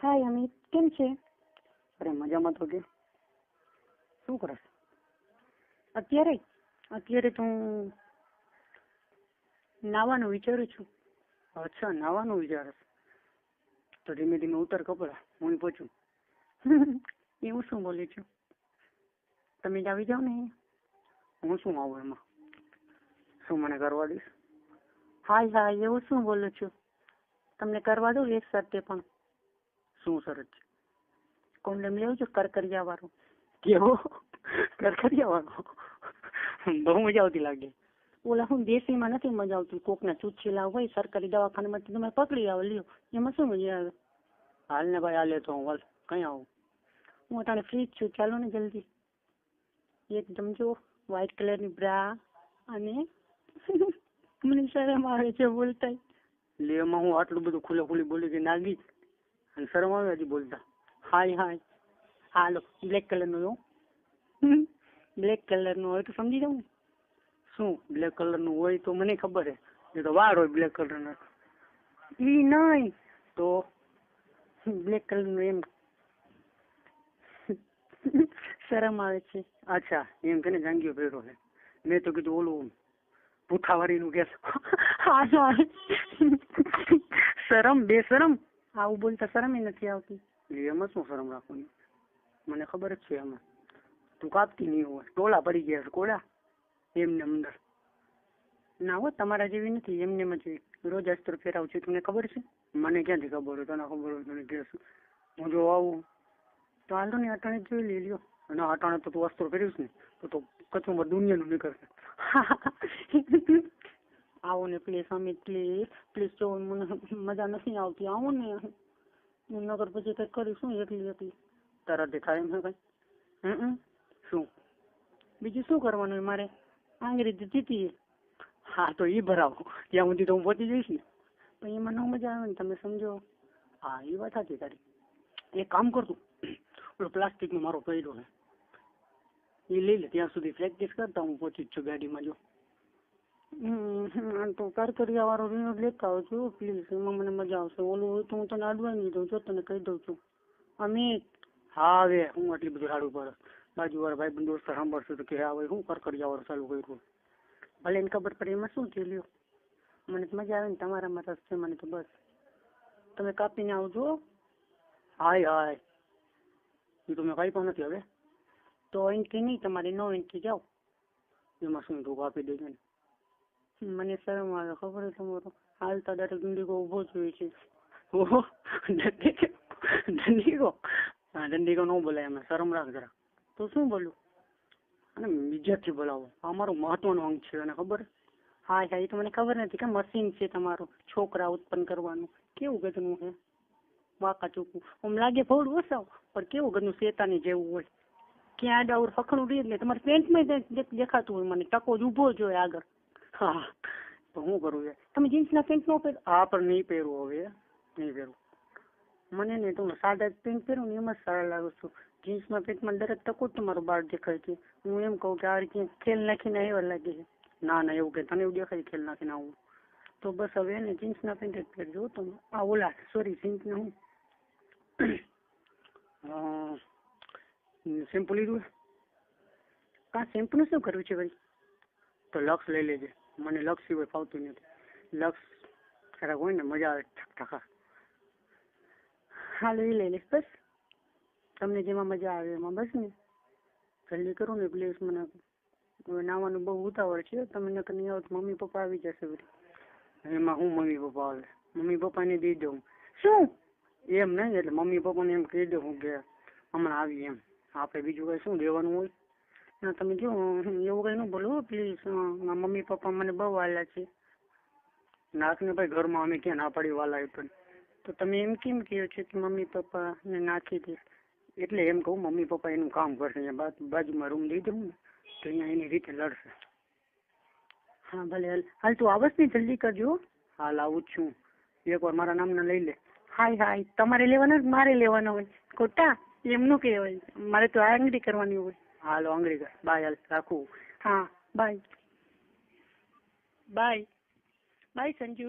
હાય અમિત, કેમ છે? અરે મજામાં તો કે શું કરે છે? અત્યારે અત્યારે તો હું નાવાનું વિચારું છું. અચ્છા, નાવાનું વિચારે છે? તો ધીમે ધીમે ઉતર કપડા, હું પહોંચું. એવું શું બોલું છું? તમે જ આવી જાઓ ને. હું શું આવું એમાં? શું મને કરવા દઈશ? હાય હાય, એવું શું બોલું છું? તમને કરવા દઉં એક સાથે પણ. શું શરત છે? કોન્ડમ લેવું છું કરકરિયા વાળો. કેવો? કરકરિયા વાળો? બહુ મજા આવતી લાગે. ઓલા હું દેશીમાં નથી મજા આવતી, કોકના ચૂચીલા હોય સરકારી દવાખાનામાં તમે પકડી આવો, લ્યો એમાં શું મજા આવે? હાલ ને ભાઈ, હાલે તો હું કઈ આવું? હું અટાણે ફ્રી જ છું, ચાલો ને જલ્દી. એકદમ જો વ્હાઈટ કલરની બ્રા અને મને શરમ આવે છે બોલતા. લે એમાં હું આટલું બધું ખુલ્લે ખુલ્લી બોલી કે નાગી અને શરમ આવે હજી બોલતા. હાય હાય, હાલો બ્લેક કલરનું જો. બ્લેક કલરનું હોય તો સમજી જાઉં ને. શું બ્લેક કલર નું હોય તો મને ખબર હે, એ તો વાર હોય બ્લેક કલર ના. ઈ નહીં તો બ્લેક કલરનું એમ. શરમ આવે છે. અચ્છા, એમ કે ને જાંગીઓ પહેરો છે. મેં તો કીધું ઓલું પૂઠાવાળી નું કેસ. શરમ, બે શરમ આવું બોલતા શરમ નથી આવતી. એમાં શું શરમ રાખવાની? મને ખબર જ છે એમાં. તું કાપતી નહીં હોય, ટોલા પડી ગયા છે કોડા એમને અંદર. ના હો, તમારા જેવી નથી, એમને એમ જ રોજ અસ્ત્ર ફેરાવું છું, તમને ખબર છે? મને ક્યાંથી ખબર હોય? તને ખબર હોય તને કહેશું. હું જો આવું તો હાલો ને અટાણે જોઈ લઈ લ્યો. અને અટાણે તો તું અસ્ત્ર ફેરવીશ ને તો કચુંબર દુનિયાનું નીકળશે. આવો ને પ્લીઝ અમિત, પ્લીઝ પ્લીઝ. જો મને મજા નથી આવતી, આવો ને. હું નગર પછી કઈ કરીશું એકલી એકલી. તારાથી થાય એમ છે કઈ? શું બીજું શું કરવાનું હોય મારે? આંગળી જીતી. હા તો ઈ ભરાવો, ત્યાં સુધી તો હું પહોંચી જઈશ ને. પણ એમાં ન મજા આવે ને, તમે સમજો. હા એ વાત સાચી તારી. એક કામ કરતું, ઓલો પ્લાસ્ટિક નો મારો પડ્યો છે એ લઈ લે, ત્યાં સુધી પ્રેક્ટિસ કરતા હું પહોંચી જ છું ગાડીમાં. જો તો કરકરિયા વાળો રીનો લેતા આવજો પ્લીઝ, એમાં મને મજા આવશે. ઓલું હોય તો હું તને અડવા નહીં દઉં, જો તને કહી દઉં છું. અમિત. હા હવે હું આટલી બધું સારું પડે. બાજુ વાળા ભાઈ બંધ દોસ્ત સાંભળશે તો કે હા ભાઈ હું કરકરિયા વાળો ચાલુ કર્યું. ભલે એને ખબર પડે એમાં શું થયું, લ્યો. મને તો મજા આવે ને, તમારામાં રસ છે મને તો. બસ તમે કાપીને આવજો. હાય હાય, એ તો મેં કઈ પણ નથી. હવે તો એન્ટ્રી નહીં તમારી, નો એન્ટ્રી જાઓ. એમાં શું તું કાપી દેજે ને. મને શરમ આવે, ખબર છે તમારો. હાલતા ડાયરેક્ટ દંડીકો ઉભો જોઈએ છે. ઓહો, દંડીકો? હા, દંડીકો ન બોલાય, એમાં શરમ રાખ જરા. તો શું બોલું? અને બીજાથી બોલાવો, આ મારું મહત્વનું અંગ છે, અને ખબર? હા હા, એ તો મને ખબર નથી કે મશીન છે તમારું છોકરા ઉત્પન્ન કરવાનું. કેવું ગધનું છે, વાંકા ચૂકવું. આમ લાગે ભોળું વસાવ, પણ કેવું ગધનું શેતાની જેવું હોય. ક્યાં આડાવર ફખણું રહી એટલે તમારે પેન્ટમાં દેખાતું હોય મને. ટકો જ ઉભો જ હોય આગળ. હા તો શું કરવું છે? તમે જીન્સના પેન્ટ નો પહેરો? હા પણ નહીં પહેરવું, હવે નહીં પહેરવું. મને નહીં, તમે સાદા પેન્ટ પહેરો ને એમાં જ સારા લાગો છો. જીન્સના પેન્ટમાં દરેક ટકો જ તમારો બાળ દેખાય છે. હું એમ કહું કે આ રીતે ખેલ નાખીને એવા લાગે છે. ના ના, એવું કે તને એવું દેખાય ખેલ નાખીને આવું? તો બસ હવે એને જીન્સના પેન્ટ જ પહેરજો તમે. આ ઓલા સોરી જીન્સના હું શેમ્પુ લીધું? કા શેમ્પૂનું શું કરવું છે ભાઈ? તો લક્સ લઈ લેજે, મને લક્સ સિવાય ફાવતું નથી. લક્સ ખરાબ હોય ને, મજા આવે ઠકા. હાલ એ લઈ લઈશ બસ, તમને જેમાં મજા આવે એમાં. બસ ને જલ્દી કરો ને પ્લીઝ. મને હવે નાવાનું બહુ ઉતાવળ છે. તમે નકર નહીં આવો તો મમ્મી પપ્પા આવી જશે બધી. એમાં હું મમ્મી પપ્પા આવે? મમ્મી પપ્પાને દઈ દઉં. શું એમ નહીં, એટલે મમ્મી પપ્પાને એમ કહી દઉં કે હમણાં આવી એમ. આપણે બીજું કઈ શું દેવાનું હોય? ના તમે જો એવું કઈ ન બોલો પ્લીઝ. મમ્મી પપ્પા મને બહુ વાલા છે. નાખને ભાઈ, ઘરમાં અમે ક્યાં ના પાડી વાલા પણ. તો તમે એમ કેમ કહો છો કે મમ્મી પપ્પા ને નાખી દે? એટલે એમ કહું મમ્મી પપ્પા એનું કામ કરશે. અહીંયા બાજુમાં રૂમ દઈ દઉં ને તો અહીંયા એની રીતે લડશે. હા ભલે, હાલ હાલ તું આવસ ને જલ્દી કરજો. હાલ આવું જ છું. એકવાર મારા નામના લઈ લે. હાય હાય, તમારે લેવાનો મારે લેવાનો હોય? ખોટા એમનું કહેવાય, મારે તો આંગળી કરવાની હોય. હાલો આંગળી કર. બાય, હાલ રાખું. હા બાય બાય બાય સંજુ.